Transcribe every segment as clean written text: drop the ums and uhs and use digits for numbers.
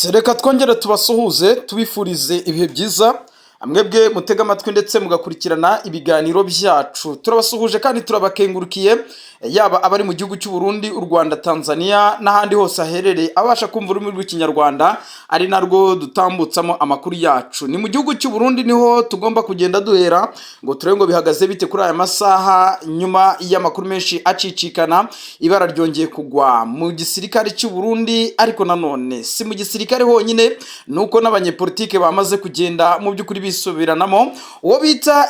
Reka twongere tubasuhuze tubifurize ibihe byiza mwebwe mutega amatwi ndetse mugakurikirana ibiganiro byacu. Turabasuhuje kandi turabakengurukiye yaba abari mu gihugu cy'u Burundi, u Rwanda, Tanzania n'ahandi hose aherereye abasha kumva ururimi rw'ikinyarwanda ari narwo dutambutsamo amakuru yacu. Ni mu gihugu cy'u Burundi niho tugomba kugenda duhera ngo turebe ngo bihagaze bite kuri aya masaha nyuma y'amakuru menshi acicikana. Ibara ryongeye kugwa mu gisirikare cy'u Burundi, ariko nanone si mu gisirikare honyine nuko n'abanyepolitike bamaze kugenda mu by'ukuri bisubiranamo. Uwo bita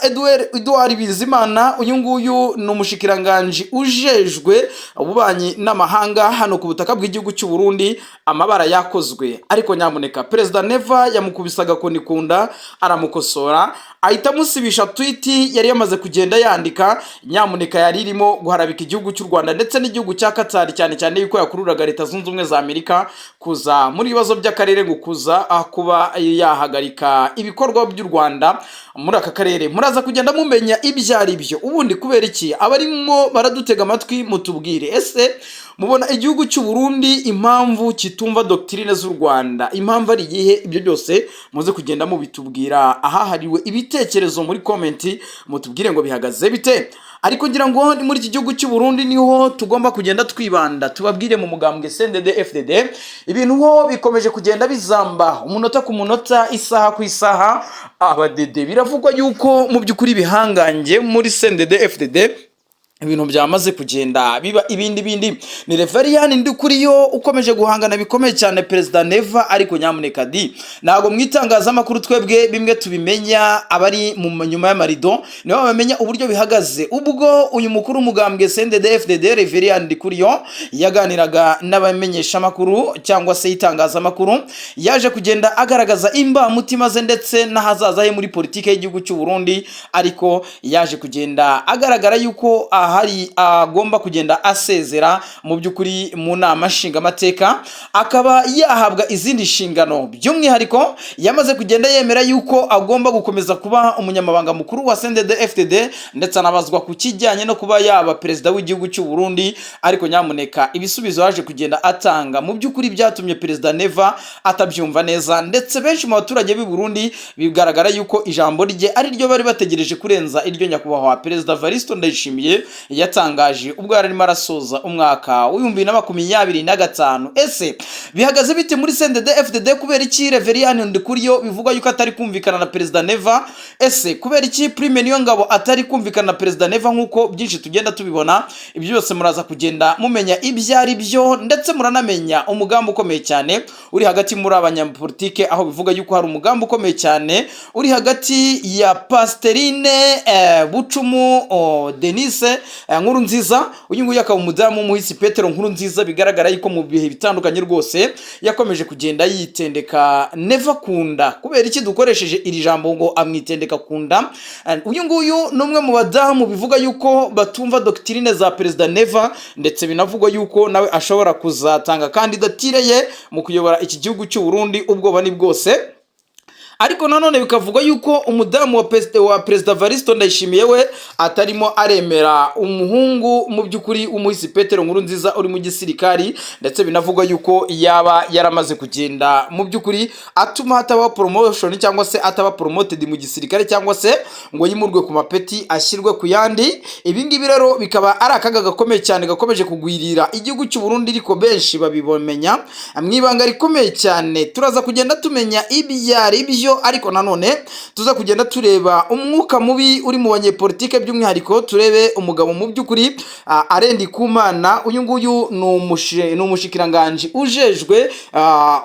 Edouard Bizimana, uyu nguyu ni umushikiranganji ujejwe ububanyi n'amahanga hano ku butaka bw'igihugu cy'u Burundi. Amabara yakozwe, ariko nyamuneka Perezida Neva yamukubisa agakoni kunda aramukosora, ahita amusibisha tweet yari yamaze kugenda yandika. Nyamuneka yari irimo guharabika igihugu cy'u Rwanda ndetse n'igihugu cya Qatar, cyane cyane yuko yakururaga Leta Zunze Ubumwe za Amerika kuza muri ibibazo by'akarere, ngo kuza kuba yahagarika ibikorwa by'u Rwanda muri aka karere. Muraza kugenda mumenya ibyo ari byo. Ubundi kubera iki abarimo baradutega amatwi mutubwire, ese mubona igihugu cy'u Burundi impamvu kitumva doctrine z'u Rwanda, impamvu ari iyihe? Ibyo byose muze kugenda mubitubwira ahahariwe ibitekerezo muri comment, mutubwire ngo bihagaze bite. Ariko ngira ngo ni muri iki gihugu cy'u Burundi niho tugomba kugenda twibanda, tubabwire mu mugambwe CNDD-FDD ibintu ho bikomeje kugenda bizamba umunota ku munota, isaha ku isaha. Abadede biravugwa yuko mu by'ukuri bihangange muri CNDD-FDD ibintu byamaze kugenda biba ibindi. Ni Reverien Ndikuriyo ukomeje guhangana bikomeye cyane Perezida Neva, ariko nyamuneka ntago mwitangazamakuru twebwe bimwe tubimenya, abari mu nyuma y'amarido nibo bamenya uburyo bihagaze. Ubwo uyu mukuru umugambwe CNDD-FDD Reverien Ndikuriyo yaganiraga n'abamenyesha makuru cyangwa se itangazamakuru, yaje kugenda agaragaza imba mutima ze ndetse n'ahazaza he muri politike y'igihugu cy'u Burundi, ariko yaje kugenda agaragara yuko hari agomba kugenda asezera mu by'ukuri mu nama nshingamateka, akaba yahabwa izindi nshingano. By'umwihariko yamaze kugenda yemera yuko agomba gukomeza kuba umunyamabanga mukuru wa CNDD-FDD, ndetse anabazwa ku kijyanye no kuba yaba perezida w'igihugu cy'u Burundi. Ariko nyamuneka ibisubizo yaje kugenda atanga mu by'ukuri byatumye Perezida Neva atabyumva neza, ndetse benshi mu baturage b'i Burundi bigaragara yuko ijambo rye ari ryo bari bategereje kurenza iryo nyakubahwa Perezida Evaristo Ndayishimiye yatangaje ubwo yarimo arasoza umwaka w'2025. Ese bihagaze bite muri CNDD-FDD? Kubera iki Reverien Ndikuriyo bivugwa yuko atari kumvikana na Perezida Neva? Ese kubera iki Prime Niyongabo atari kumvikana na Perezida Neva nk'uko byinshi tugenda tubibona? Ibyo byose muraza kugenda mumenya ibyo ari byo, ndetse muranamenya umugambi ukomeye cyane uri hagati muri abanyapolitike, aho bivuga yuko hari umugambi ukomeye cyane uri hagati ya Pasiterine Bucumu Denise Nkurunziza. Uyu nguyu akaba umudamu w'umuhisi Petero Nkurunziza, bigaragara yuko mu bihe bitandukanye rwose yakomeje kugenda yitendeka Neva kunda. Kubera iki dukoresheje iri jambo ngo amwitendeka kunda? Uyu nguyu ni umwe mu badamu bivuga yuko batumva doctrine za Perezida Neva, ndetse binavugwa yuko nawe ashobora kuzatanga kandidatire ye mu kuyobora iki gihugu cy'u Burundi. Ubwoba ni bwose. Ariko nanone bikavugwa yuko umudamu wa Perezida Evaristo Ndayishimiye we atarimo aremera umuhungu mu by'ukuri w'umuhisi Petero Nkurunziza uri mu gisirikari, ndetse binavugwa yuko yaba yaramaze kugenda mu by'ukuri atuma hataba promotion cyangwa se ataba promoted mu gisirikare, cyangwa se ngo yimurwe ku mapeti ashyirwe ku yandi. Ibi ngibi rero bikaba ari akaga gakomeye cyane gakomeje kugwirira igihugu cy'u Burundi, ariko benshi babibomenya mwibanga rikomeye cyane. Turaza kugenda tumenya ibyari byo, ariko nanone tuza kugenda tureba umwuka mubi uri mu banyepolitike, by'umwihariko turebe umugabo mu by'ukuri Arendi Kumana. Uyu nguyu ni umushikiranganji ujejwe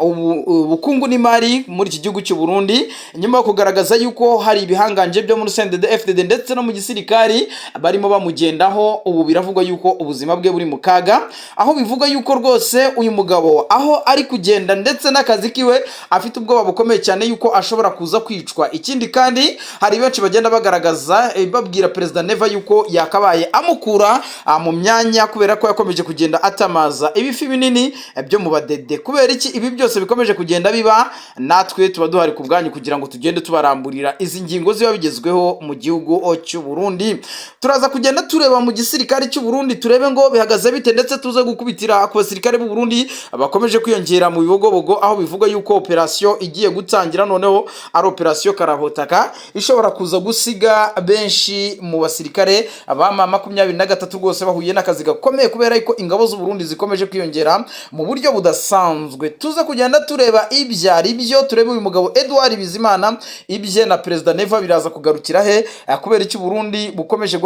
ubukungu n'imari muri iki gihugu cy'u Burundi, nyuma yo kugaragaza yuko hari ibihanganje byo muri CNDD-FDD ndetse no mu gisirikari barimo bamugendaho. Ubu biravugwa yuko ubuzima bwe buri mu kaga, aho bivuga yuko rwose uyu mugabo aho ari kugenda ndetse n'akazi kiwe afite ubwoba bukomeye cyane yuko ashobora ashobora kuza kwicwa. Ikindi kandi hari benshi bagenda bagaragaza babwira Perezida Neva yuko yakabaye amukura mu myanya kubera ko yakomeje kugenda atamaza ibifi binini byo mu badede. Kubera iki ibi byose bikomeje kugenda biba, natwe tuba duhari ku bwanyu kugira ngo tugende tubaramburira izi ngingo ziba bigezweho mu gihugu cy'u Burundi. Turaza kugenda tureba mu gisirikare cy'u Burundi, turebe ngo bihagaze bite, ndetse tuze gukubitira ku basirikare b'u Burundi bakomeje kwiyongera mu bibogobogo, aho bivuga yuko operation igiye gutangira, noneho ari operation karahotaka ishobora kuza gusiga benshi mu basirikare abama 23 rwose bahuye n'akazi gakomeye, kubera yuko ingabo z'u Burundi zikomeje kwiyongera mu buryo budasanzwe. Tuza kugenda tureba ibyari byo, turebe uyu mugabo Edouard Bizimana ibye na Perezida Neva biraza kugarukira he, kubera iki Burundi bukomeje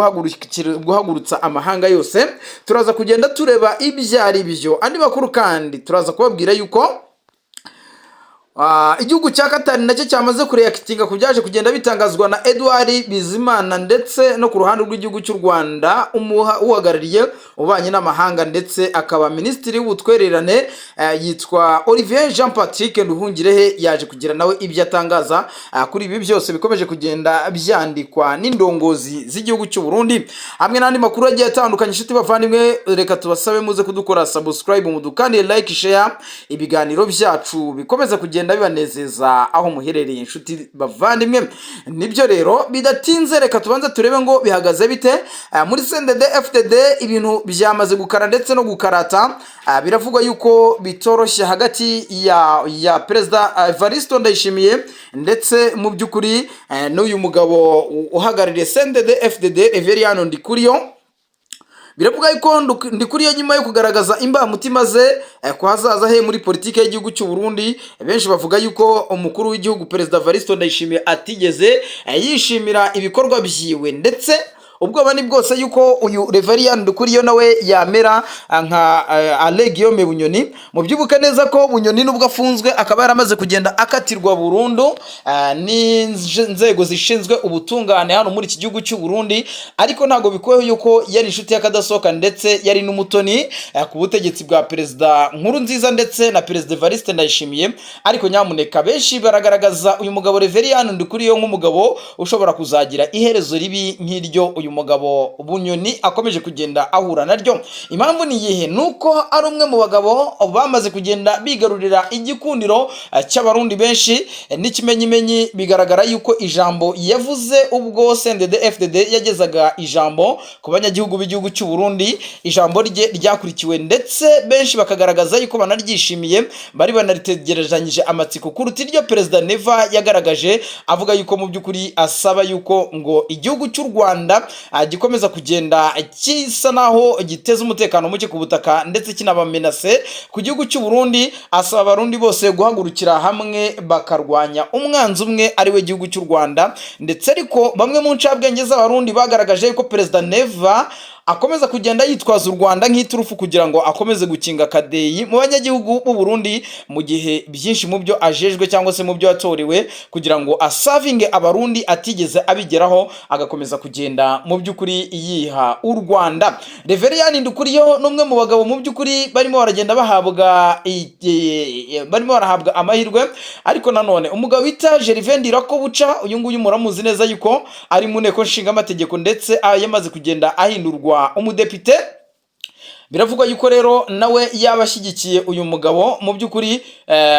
guhagurutsa amahanga yose. Turaza kugenda tureba ibyari byo. Andi makuru kandi turaza kubabwira yuko igihugu cya Qatar nacyo cyamaze kureactinga ku byaje kugenda bitangazwa na Edouard Bizimana, ndetse no ku ruhande rw'igihugu cy'u Rwanda uhagarariye ubanye n'amahanga ndetse akaba minisitiri w'ubutwererane yitwa Olivier Jean Patrick Nduhungirehe yaje kugira nawe ibyo atangaza kuri ibi byose bikomeje kugenda byandikwa n'indongozi z'igihugu cy'u Burundi. Hamwe n'andi makuru agiye atandukanye, inshuti bavandimwe, reka tubasabe muze kudukora subscribe, mudukandire like, share ibiganiro byacu bikomeza kugenda bibanezeza aho muherereye, inshuti bavandimwe. Nibyo rero bidatinze, reka tubanze turebe ngo bihagaze bite muri CNDD FDD. Ibintu byamaze gukara ndetse no gukarata. Biravugwa yuko bitoroshye hagati ya Perezida Evariste Ndayishimiye ndetse mu by'ukuri n'uyu mugabo uhagarariye CNDD FDD Reverien Ndikuriyo. Biravuga yuko Ndikuriyo nyuma yo kugaragaza imbamutima ze ko hazaza he muri politike y'igihugu cy'u Burundi, benshi bavuga yuko umukuru w'igihugu Perezida Evariste Ndayishimiye atigeze yishimira ibikorwa byiwe, ndetse ubwoba ni bwose yuko uyu Reverien Ndikuriyo nawe yamera nka Alain Guillaume Bunyoni. Mu byubuka neza ko Bunyoni nubwo afunzwe akaba yaramaze kugenda akatirwa burundu n'inzego zishinzwe ubutungane hano muri iki gihugu cy'u Burundi, ariko ntago bikoye yuko yari inshuti y'akadasohoka ndetse yari n'umutoni ku butegetsi bwa Perezida Nkurunziza ndetse na Perezida Evariste Ndayishimiye. Ariko nyamuneka benshi baragaragaza uyu mugabo Reverien Ndikuriyo nk'umugabo ushobora kuzagira iherezo ribi nk'iryo uyu mugabo Bunyoni akomeje kugenda ahura naryo. Impamvu ni yihe? Nuko ari umwe mu bagabo bamaze kugenda bigarurira igikundiro cy'abarundi benshi. N'ikimenyimenyi bigaragara yuko ijambo yavuze ubwo CNDD FDD yagezaga ijambo ku banyagihugu b'igihugu cy'u Burundi, ijambo rye ryakurikiwe ndetse benshi bakagaragaza yuko banaryishimiye, bari banaritegerezanyije amatsiko kuruta iryo Perezida Neva yagaragaje, avuga yuko mu by'ukuri asaba yuko ngo igihugu cy'u Rwanda gikomeza kugenda kisa naho giteza umutekano muke ku butaka ndetse kinabamenase ku gihugu cy'u Burundi. Asaba abarundi bose guhagurukira hamwe bakarwanya umwanzi umwe ari we gihugu cy'u Rwanda. Ndetse ariko bamwe mu ncabwenge z'abarundi bagaragaje ko Perezida Neva akomeza kugenda yitwaza u Rwanda nk'iturufu kugira ngo akomeze gukinga kadeyi mu banyagihugu b'u Burundi, mu gihe byinshi mu byo ajejwe cyangwa se mu byo yatorewe kugira ngo asavinge abarundi atigeze abigeraho, agakomeza kugenda mu by'ukuri yiha u Rwanda. Reverien Ndikuriyo n'umwe mu bagabo mu by'ukuri barimo baragenda bahabwa amahirwe, ariko nanone umugabo bita Gervais Ndirakobuca, uyu nguyu muramuzi neza yuko ari mu nteko nshinga amategeko ndetse yamaze kugenda ahindurwa umudepite. Biravugwa yuko rero nawe yabashyigikiye uyu mugabo mu by'ukuri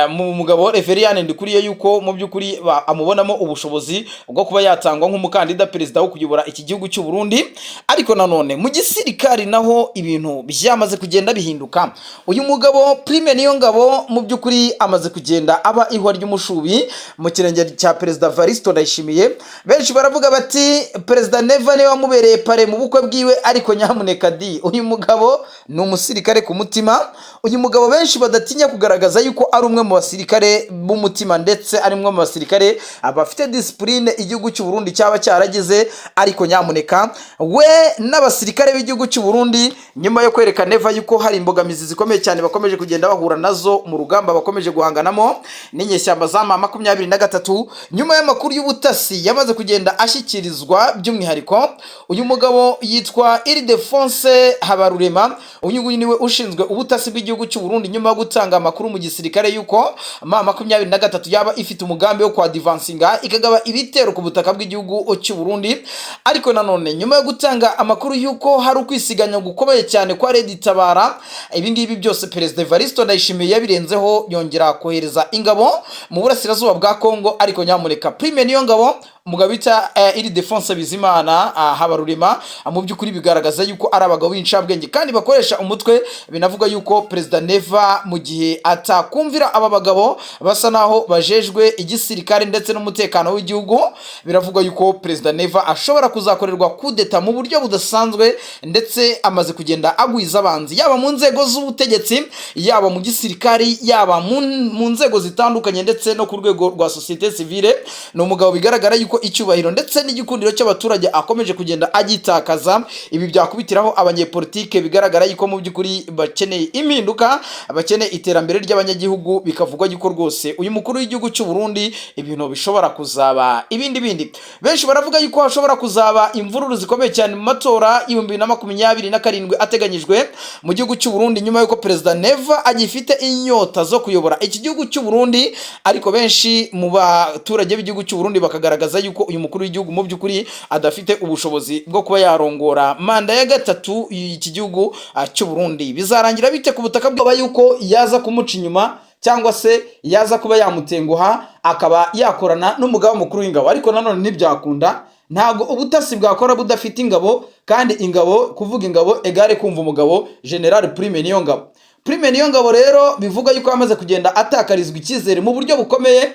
mu mugabo Reverien Ndikuriyo, yuko mu by'ukuri amubonamo ubushobozi bwo kuba yatangwa nk'umukandida perezida wo kuyobora iki gihugu cy'u Burundi. Ariko nanone mu gisirikari naho ibintu byamaze kugenda bihinduka. Uyu mugabo Prime Niyongabo mu by'ukuri amaze kugenda aba ihwa ry'umushubi mu kirenge cya Perezida Evariste Ndayishimiye. Benshi baravuga bati Perezida Neva niwe wamubereye pare mu bukwe bwiwe, ariko nyamuneka uyu mugabo ni umusirikare ku mutima. Uyu mugabo benshi badatinya kugaragaza yuko ari umwe mu basirikare b'umutima ndetse ari umwe mu basirikare abafite discipline igihugu cy'u Burundi cyaba cyaragize. Ariko nyamuneka we n'abasirikare b'igihugu cy'u Burundi nyuma yo kwereka Neva yuko hari imbogamizi zikomeye cyane bakomeje kugenda bahura nazo mu rugamba bakomeje guhanganamo n'inyeshyamba za M23, nyuma y'amakuru y'ubutasi yamaze kugenda ashyikirizwa by'umwihariko uyu mugabo yitwa Ildefonse Habarurema, uyu nguyu niwe ushinzwe ubutasi bw'igihugu cy'u Burundi nyuma yo gutanga amakuru mu gisirikare yuko M23 yaba ifite umugambi wo kwadivansinga ikagaba ibitero ku butaka bw'igihugu cy'u Burundi. Ariko nanone nyuma yo gutanga amakuru yuko hari ukwisiganya gukomeye cyane kwa Red Tabara, ibi ngibi byose Perezida Evariste Ndayishimiye yabirenzeho yongera kohereza ingabo mu burasirazuba bwa Kongo. Ariko nyamureka Prime Niyongabo umugabo bita iri Defense Bizimana Habarurema mu by'ukuri bigaragaza yuko ari abagabo b'incabwenge kandi bakoresha umutwe. Binavuga yuko Perezida Neva mu gihe atakumvira aba bagabo basa naho bajejwe igisirikare ndetse n'umutekano w'igihugu, biravuga yuko Perezida Neva ashobora kuzakorerwa kudeta mu buryo budasanzwe, ndetse amaze kugenda agwiza abanzi yaba mu nzego z'ubutegetsi, yaba mu gisirikare, yaba mu nzego zitandukanye ndetse no ku rwego rwa societe civile. Ni umugabo bigaragara yuko icyubahiro ndetse n'igikundiro cy'abaturage akomeje kugenda agitakaza. Ibi byakubitiraho abanyepolitike bigaragara yuko mu by'ukuri bakeneye impinduka, bakeneye iterambere ry'abanyagihugu, bikavugwa yuko rwose uyu mukuru w'igihugu cy'u Burundi ibintu bishobora kuzaba ibindi. Benshi baravuga yuko hashobora kuzaba imvururu zikomeye cyane mu matora 2027 ateganyijwe mu gihugu cy'u Burundi nyuma yuko Perezida Neva agifite inyota zo kuyobora iki gihugu cy'u Burundi. Ariko benshi mu baturage b'igihugu cy'u Burundi bakagaragaza yuko uyu mukuru w'igihugu mu by'ukuri adafite ubushobozi bwo kuba yarongora manda ya gatatu y'iki gihugu cy'u Burundi. Bizarangira bite ku butaka bwaba yuko yaza kumuca inyuma cyangwa se yaza kuba yamutenguha akaba yakorana n'umugaba mukuru w'ingabo. Ariko nanone ntibyakunda, ntago ubutasi bwakora budafite ingabo, kandi ingabo, kuvuga ingabo egare kumva umugabo. General Prime Niyongabo, Prime Niyongabo rero bivuga yuko amaze kugenda atakarizwa icyizere mu buryo bukomeye.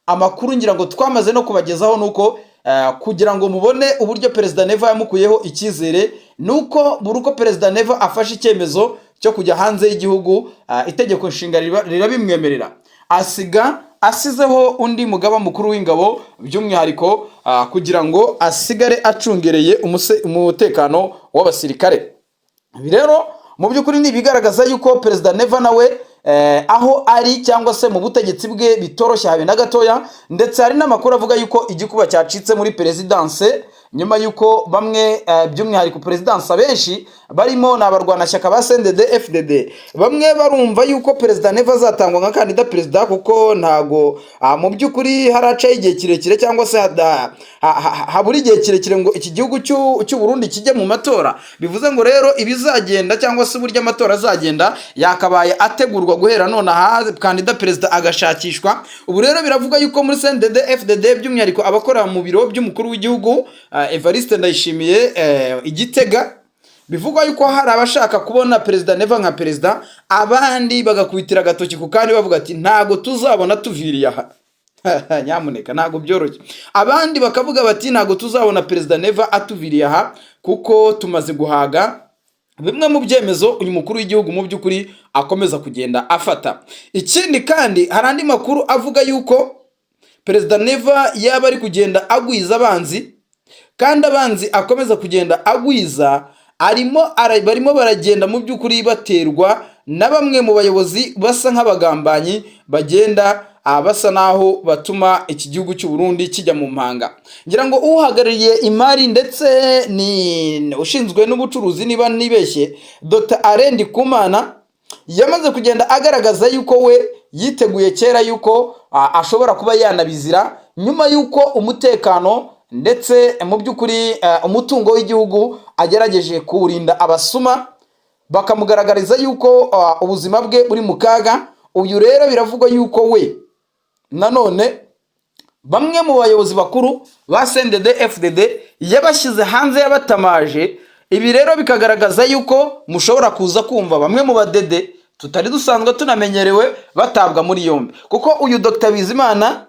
Amakuru ngira ngo twamaze no kubagezaho nuko kugira ngo mubone uburyo Perezida Neva yamukuyeho icyizere, nuko buri uko Perezida Neva afashe icyemezo cyo kujya hanze y'igihugu, itegeko nshinga rirabimwemerera, asizeho undi mugaba mukuru w'ingabo by'umwihariko kugira ngo asigare acungereye umutekano w'abasirikare. Ibi rero mu by'ukuri ni bigaragaza yuko Perezida Neva nawe aho ari cyangwa se mu butegetsi bwe bitoroshye habe na gatoya. Ndetse hari n'amakuru avuga yuko igikuba cyacitse muri perezidanse nyuma yuko bamwe by'umwihariko perezidanse benshi barimo n'abarwanashyaka ba CNDD FDD bamwe barumva yuko Perezida Neva azatangwa nka kandida perezida, kuko ntago mu by'ukuri haraca igihe kirekire cyangwa se habura igihe kirekire ngo iki gihugu cy'u Burundi kijye mu matora. Bivuze ngo rero ibizagenda cyangwa se burya amatora azagenda yakabaye ategurwa guhera none aha kandida perezida agashakishwa. Ubu rero biravuga yuko muri CNDD FDD by'umwihariko abakora mu biro by'umukuru w'igihugu Evariste Ndayishimiye Igitega, bivugwa yuko hari abashaka kubona Perezida Neva nka perezida, abandi bagakubitira agatoki ku kandi bavuga ati ntago tuzabona tuviriye aha. Nyamuneka ntago byoroshye. Abandi bakavuga bati ntago tuzabona Perezida Neva atuviriye aha kuko tumaze guhaga bimwe mu byemezo uyu mukuru w'igihugu mu by'ukuri akomeza kugenda afata. Ikindi kandi hari andi makuru avuga yuko Perezida Neva yaba ari kugenda agwiza abanzi, kandi abanzi akomeza kugenda agwiza barimo baragenda mu by'ukuri baterwa na bamwe mu bayobozi basa nk'abagambanyi bagenda basa naho batuma iki gihugu cy'u Burundi kijya mu mpanga. Ngira ngo uhagarariye imari ndetse ni ushinzwe n'ubucuruzi niba nibeshye, Dr. Arendi Kumana yamaze kugenda agaragaza yuko we yiteguye kera yuko ashobora kuba yanabizira nyuma yuko umutekano ndetse mu by'ukuri umutungo w'igihugu agerageje kuwurinda abasuma, bakamugaragariza yuko ubuzima bwe buri mu kaga. Uyu rero biravugwa yuko we nanone bamwe mu bayobozi bakuru ba CNDD FDD yabashyize hanze yabatamaje. Ibi rero bikagaragaza yuko mushobora kuza kumva bamwe mu badede tutari dusanzwe tunamenyerewe batabwa muri yombi, kuko uyu Dr. Bizimana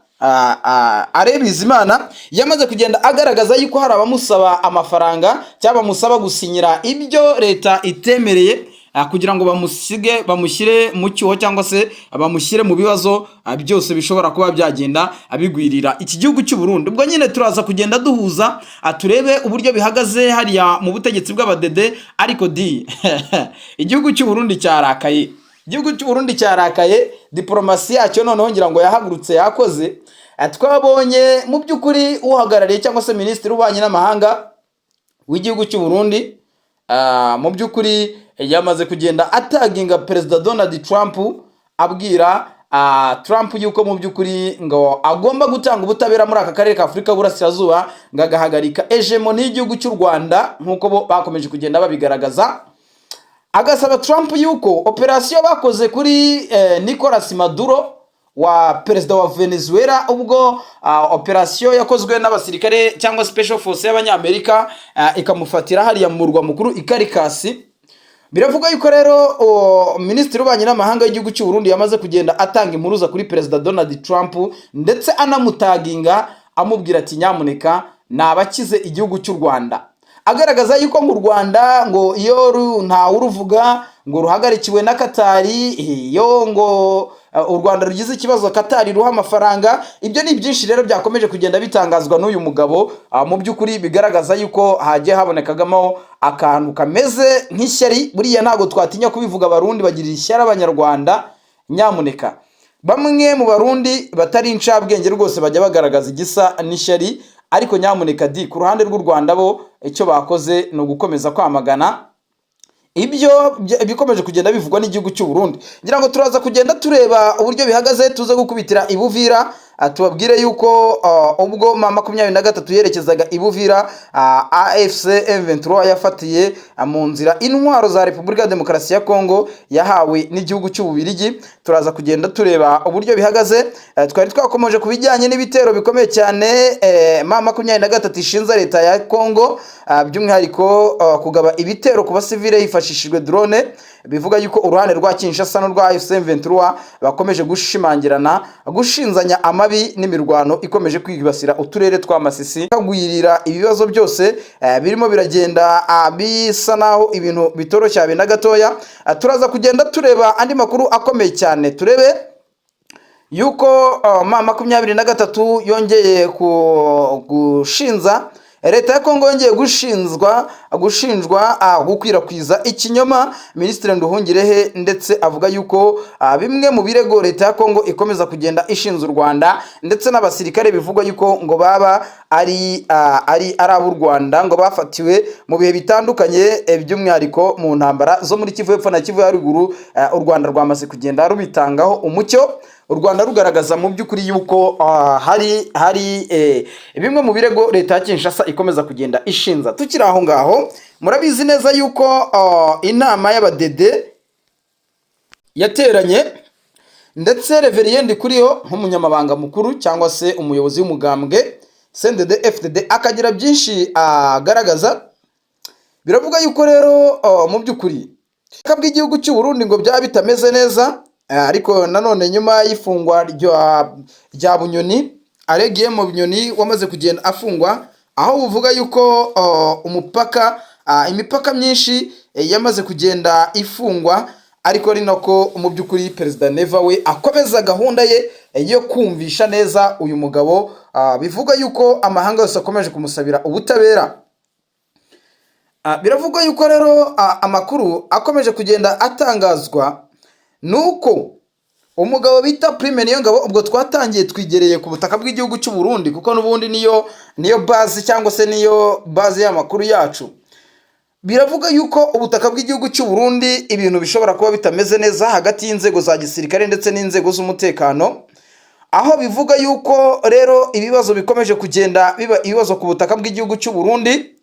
Bizimana yamaze kugenda agaragaza yuko hari abamusaba amafaranga cyangwa bamusaba gusinyira ibyo leta itemereye kugira ngo bamushyire mu cyuho cyangwa se bamushyire mu bibazo byose bishobora kuba byagenda abigwirira iki gihugu cy'u Burundi. Ubwo nyine turaza kugenda duhuza turebe uburyo bihagaze hariya mu butegetsi bw'abadede. Ariko igihugu cy'u Burundi cyarakaye, igihugu cy'u Burundi cyarakaye, diplomasi yacyo noneho ngira ngo yahagurutse yakoze. Twabonye mu by'ukuri uhagarariye cyangwa se minisitiri w'ububanyi n'amahanga w'igihugu cy'u Burundi mu by'ukuri yamaze kugenda ataginga perezida Donald Trump abwira Trump yuko mu by'ukuri ngo agomba gutanga ubutabera muri aka karere ka Afurika y'Uburasirazuba ngo agahagarika hegemoni y'igihugu cy'u Rwanda nk'uko bo bakomeje kugenda babigaragaza. Agasaba Trump yuko operasiyo bakoze kuri Nicolas Maduro wa perezida wa Venezuela, ubwo operasiyo yakozwe n'abasirikare cyangwa special force y'abanyamerika ikamufatira hariya mu murwa mukuru i Caracas. Biravuga yuko rero minisitiri w'ububanyi n'amahanga w'igihugu cy'u Burundi yamaze kugenda atanga impuruza kuri perezida Donald Trump ndetse anamutaginga amubwira ati nyamuneka nabakize igihugu cy'u Rwanda, agaragaza yuko mu Rwanda ngo iyo nta uruvuga ngo ruhagarikiwe na Katari, iyo ngo u Rwanda rugize ikibazo Katari ruha amafaranga. Ibyo ni byinshi rero byakomeje kugenda bitangazwa n'uyu mugabo, mu by'ukuri bigaragaza yuko hagiye habonekagamo akantu kameze nk'ishyari. Buriya ntago twatinya kubivuga, Abarundi bagirira ishyari Abanyarwanda. Nyamuneka bamwe mu Barundi batari incabwenge rwose bajya bagaragaza igisa n'ishyari, ariko nyamuneka ku ruhande rw'u Rwanda bo icyo bakoze ni ugukomeza kwamagana ibyo bikomeje kugenda bivugwa n'igihugu cy'u Burundi. Ngira ngo turaza kugenda tureba uburyo bihagaze, tuze gukubitira i Buvira, tubabwire yuko ubwo M23 yerekezaga i Buvira, AFC M23 yafatiye mu nzira intwaro za Repubulika ya Demokarasi ya Kongo yahawe n'igihugu cy'u Bubiligi. Turaza kugenda tureba uburyo bihagaze. Twari twakomeje kubijyanye n'ibitero bikomeye cyane M23 ishinza leta ya Kongo, by'umwihariko kugaba ibitero ku basivile hifashishijwe drone. Bivuga yuko uruhande rwa Kinshasa n'urwa AFC M23 bakomeje gushimangirana, gushinzanya amabi n'imirwano ikomeje kwibasira uturere twa Masisi, kagwirira ibibazo byose birimo biragenda bisa naho ibintu bitoroshya na gatoya. Turaza kugenda tureba andi makuru akomeye cyane, turebe yuko M23 yongeye gushinza leta ya Kongo, yongeye gushinjwa gukwirakwiza ikinyoma Minisitiri Nduhungirehe, ndetse avuga yuko bimwe mu birego leta ya Kongo ikomeza kugenda ishinza u Rwanda ndetse n'abasirikare bivugwa yuko ngo baba ari ab'u Rwanda, ngo bafatiwe mu bihe bitandukanye, by'umwihariko mu ntambara zo muri Kivu y'Epfo na Kivu ya Ruguru. U Rwanda rwamaze kugenda rubitangaho umucyo, u Rwanda rugaragaza mu by'ukuri yuko hari bimwe mu birego leta ya Kinshasa ikomeza kugenda ishinza. Tukiri aho ngaho, murabizi neza yuko inama y'abadede yateranye, ndetse Reverien Ndikuriyo nk'umunyamabanga mukuru cyangwa se umuyobozi w'umugambwe CNDD-FDD akagira byinshi agaragaza. Biravuga yuko rero mu by'ukuri bw'igihugu cy'u Burundi ngo byaba bitameze neza, ariko nanone nyuma y'ifungwa rya Bunyoni, Aregiye mu Bunyoni wamaze kugenda afungwa, aho buvuga yuko imipaka myinshi yamaze kugenda ifungwa, ariko ari nako mu by'ukuri Perezida Neva we akomeza gahunda ye yo kumvisha neza uyu mugabo. Bivuga yuko amahanga yose akomeje kumusabira ubutabera. Biravuga yuko rero amakuru akomeje kugenda atangazwa nuko umugabo bita Prime Niyongabo, ubwo twatangiye twigereye ku butaka bw'igihugu cy'u Burundi, kuko n'ubundi niyo base cyangwa se niyo base y'amakuru yacu. Biravuga yuko ubutaka bw'igihugu cy'u Burundi ibintu bishobora kuba bitameze neza hagati y'inzego za gisirikare ndetse n'inzego z'umutekano, aho bivuga yuko rero ibibazo bikomeje kugenda biba ibibazo ku butaka bw'igihugu cy'u Burundi.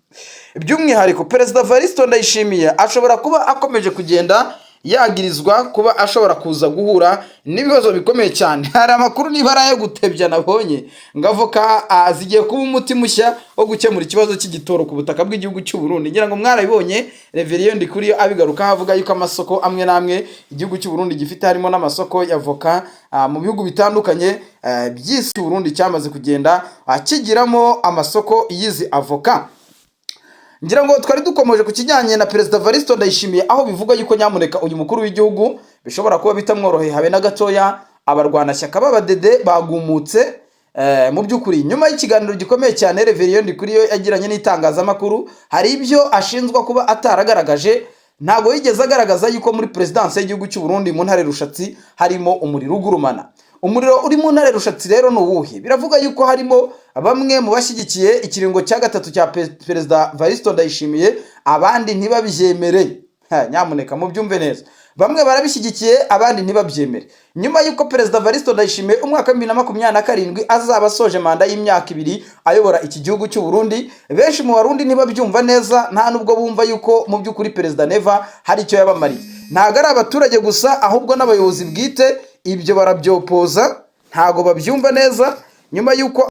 By'umwihariko Perezida Evaristo Ndayishimiye ashobora kuba akomeje kugenda yagirizwa kuba ashobora kuza guhura n'ibibazo bikomeye cyane. Hari amakuru nibara yo gutebya nabonye ngavoka zigiye kuba umuti mushya wo gukemura ikibazo cy'igitoro ku butaka bw'igihugu cy'u Burundi. Ngira ngo mwarabibonye Reverien Ndikuriyo abigaruka havuga yuko amasoko amwe namwe igihugu cy'u Burundi gifite, harimo n'amasoko y'avoka mu bihugu bitandukanye by'isi. Burundi cyamaze kugenda kigiramo amasoko y'izi avoka. Ngira ngo twari dukomeje ku kijyanye na Perezida Evaristo Ndayishimiye, aho bivuga yuko nyamuneka uyu mukuru w'igihugu bishobora kuba bitamworoheye habe na gatoya. Abarwanashyaka b'abadede bagumutse mu by'ukuri nyuma y'ikiganiro gikomeye cyane Reverien Ndikuriyo yagiranye n'itangazamakuru. Hari ibyo ashinzwa kuba ataragaragaje, ntago yigeze agaragaza yuko muri Presidence y'igihugu cy'u Burundi mu ntare Rushatsi harimo umuriro ugurumana. Umuriro uri mu ntare Rushatsi rero ni uwuhe? Biravuga yuko harimo bamwe mu bashyigikiye ikiringo cya gatatu cya Perezida Evaristo Ndayishimiye, abandi ntibabyemere. nyamuneka mubyumve neza, bamwe barabishyigikiye abandi ntibabyemere. Nyuma y'uko Perezida Evaristo Ndayishimiye umwaka wa 2027 azaba asoje manda y'imyaka 2 ayobora iki gihugu cy'u Burundi, benshi mu Barundi ntibabyumva neza, nta nubwo bumva yuko mu by'ukuri Perezida Neva hari icyo yabamariye. Ntago ari abaturage gusa, ahubwo n'abayobozi bwite ibyo barabyopoza, ntago babyumva neza. Nyuma y'uko